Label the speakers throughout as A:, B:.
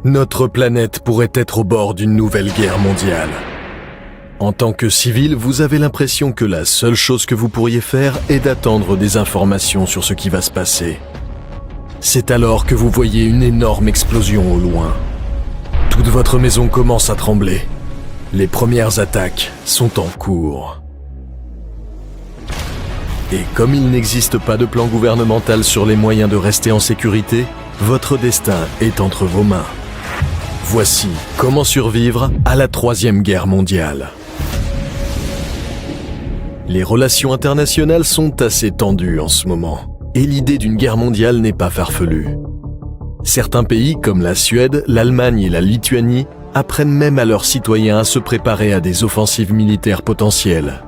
A: Notre planète pourrait être au bord d'une nouvelle guerre mondiale. En tant que civil, vous avez l'impression que la seule chose que vous pourriez faire est d'attendre des informations sur ce qui va se passer. C'est alors que vous voyez une énorme explosion au loin. Toute votre maison commence à trembler. Les premières attaques sont en cours. Et comme il n'existe pas de plan gouvernemental sur les moyens de rester en sécurité, votre destin est entre vos mains. Voici comment survivre à la Troisième Guerre mondiale. Les relations internationales sont assez tendues en ce moment, et l'idée d'une guerre mondiale n'est pas farfelue. Certains pays comme la Suède, l'Allemagne et la Lituanie apprennent même à leurs citoyens à se préparer à des offensives militaires potentielles.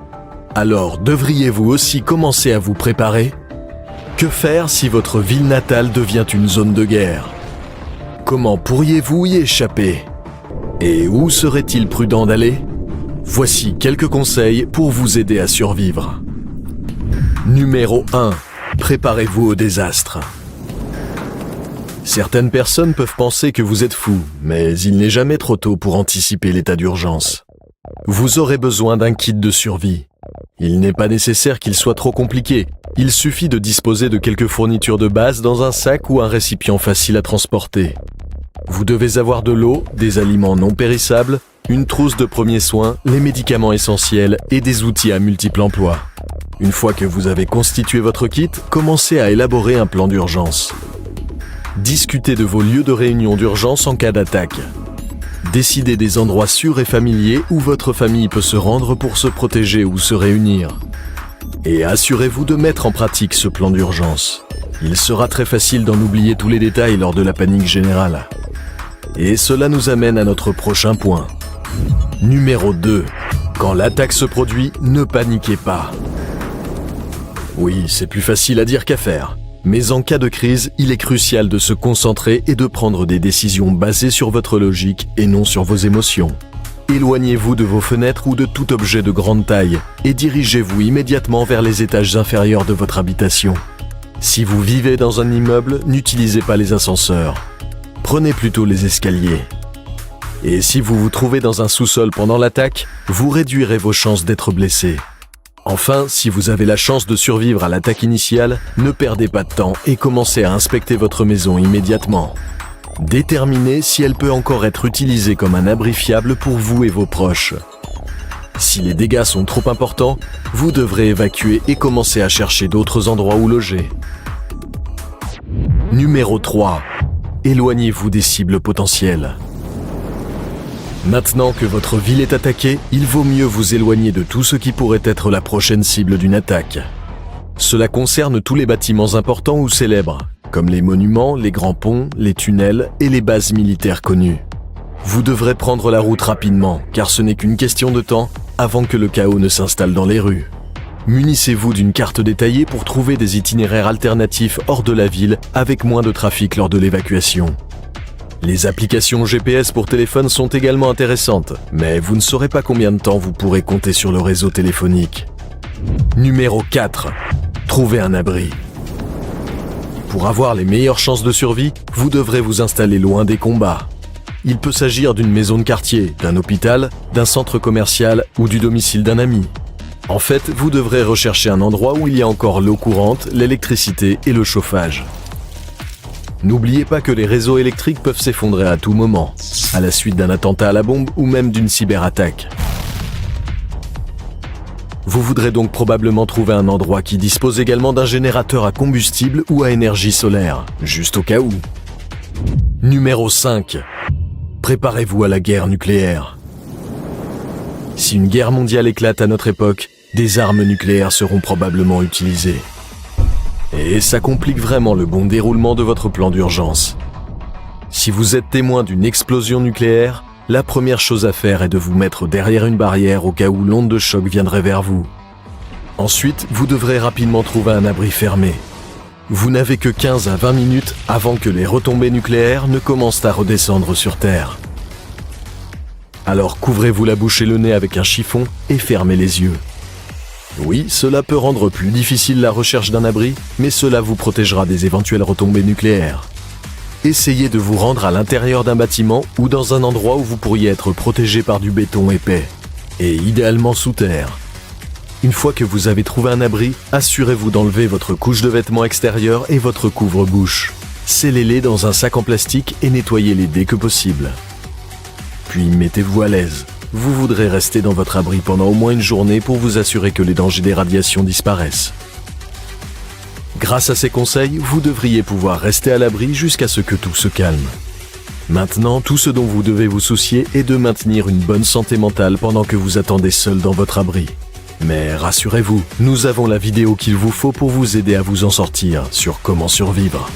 A: Alors, devriez-vous aussi commencer à vous préparer ? Que faire si votre ville natale devient une zone de guerre ? Comment pourriez-vous y échapper ? Et où serait-il prudent d'aller ? Voici quelques conseils pour vous aider à survivre. Numéro 1. Préparez-vous au désastre. Certaines personnes peuvent penser que vous êtes fou, mais il n'est jamais trop tôt pour anticiper l'état d'urgence. Vous aurez besoin d'un kit de survie. Il n'est pas nécessaire qu'il soit trop compliqué. Il suffit de disposer de quelques fournitures de base dans un sac ou un récipient facile à transporter. Vous devez avoir de l'eau, des aliments non périssables, une trousse de premiers soins, les médicaments essentiels et des outils à multiples emplois. Une fois que vous avez constitué votre kit, commencez à élaborer un plan d'urgence. Discutez de vos lieux de réunion d'urgence en cas d'attaque. Décidez des endroits sûrs et familiers où votre famille peut se rendre pour se protéger ou se réunir. Et assurez-vous de mettre en pratique ce plan d'urgence. Il sera très facile d'en oublier tous les détails lors de la panique générale. Et cela nous amène à notre prochain point. Numéro 2. Quand l'attaque se produit, ne paniquez pas. Oui, c'est plus facile à dire qu'à faire. Mais en cas de crise, il est crucial de se concentrer et de prendre des décisions basées sur votre logique et non sur vos émotions. Éloignez-vous de vos fenêtres ou de tout objet de grande taille et dirigez-vous immédiatement vers les étages inférieurs de votre habitation. Si vous vivez dans un immeuble, n'utilisez pas les ascenseurs. Prenez plutôt les escaliers. Et si vous vous trouvez dans un sous-sol pendant l'attaque, vous réduirez vos chances d'être blessé. Enfin, si vous avez la chance de survivre à l'attaque initiale, ne perdez pas de temps et commencez à inspecter votre maison immédiatement. Déterminez si elle peut encore être utilisée comme un abri fiable pour vous et vos proches. Si les dégâts sont trop importants, vous devrez évacuer et commencer à chercher d'autres endroits où loger. Numéro 3. Éloignez-vous des cibles potentielles. Maintenant que votre ville est attaquée, il vaut mieux vous éloigner de tout ce qui pourrait être la prochaine cible d'une attaque. Cela concerne tous les bâtiments importants ou célèbres, comme les monuments, les grands ponts, les tunnels et les bases militaires connues. Vous devrez prendre la route rapidement, car ce n'est qu'une question de temps avant que le chaos ne s'installe dans les rues. Munissez-vous d'une carte détaillée pour trouver des itinéraires alternatifs hors de la ville avec moins de trafic lors de l'évacuation. Les applications GPS pour téléphone sont également intéressantes, mais vous ne saurez pas combien de temps vous pourrez compter sur le réseau téléphonique. Numéro 4. Trouvez un abri. Pour avoir les meilleures chances de survie, vous devrez vous installer loin des combats. Il peut s'agir d'une maison de quartier, d'un hôpital, d'un centre commercial ou du domicile d'un ami. En fait, vous devrez rechercher un endroit où il y a encore l'eau courante, l'électricité et le chauffage. N'oubliez pas que les réseaux électriques peuvent s'effondrer à tout moment, à la suite d'un attentat à la bombe ou même d'une cyberattaque. Vous voudrez donc probablement trouver un endroit qui dispose également d'un générateur à combustible ou à énergie solaire, juste au cas où. Numéro 5. Préparez-vous à la guerre nucléaire. Si une guerre mondiale éclate à notre époque, des armes nucléaires seront probablement utilisées. Et ça complique vraiment le bon déroulement de votre plan d'urgence. Si vous êtes témoin d'une explosion nucléaire, la première chose à faire est de vous mettre derrière une barrière au cas où l'onde de choc viendrait vers vous. Ensuite, vous devrez rapidement trouver un abri fermé. Vous n'avez que 15 à 20 minutes avant que les retombées nucléaires ne commencent à redescendre sur Terre. Alors couvrez-vous la bouche et le nez avec un chiffon et fermez les yeux. Oui, cela peut rendre plus difficile la recherche d'un abri, mais cela vous protégera des éventuelles retombées nucléaires. Essayez de vous rendre à l'intérieur d'un bâtiment ou dans un endroit où vous pourriez être protégé par du béton épais, et idéalement sous terre. Une fois que vous avez trouvé un abri, assurez-vous d'enlever votre couche de vêtements extérieurs et votre couvre-bouche. Scellez-les dans un sac en plastique et nettoyez-les dès que possible. Puis mettez-vous à l'aise. Vous voudrez rester dans votre abri pendant au moins une journée pour vous assurer que les dangers des radiations disparaissent. Grâce à ces conseils, vous devriez pouvoir rester à l'abri jusqu'à ce que tout se calme. Maintenant, tout ce dont vous devez vous soucier est de maintenir une bonne santé mentale pendant que vous attendez seul dans votre abri. Mais rassurez-vous, nous avons la vidéo qu'il vous faut pour vous aider à vous en sortir sur comment survivre.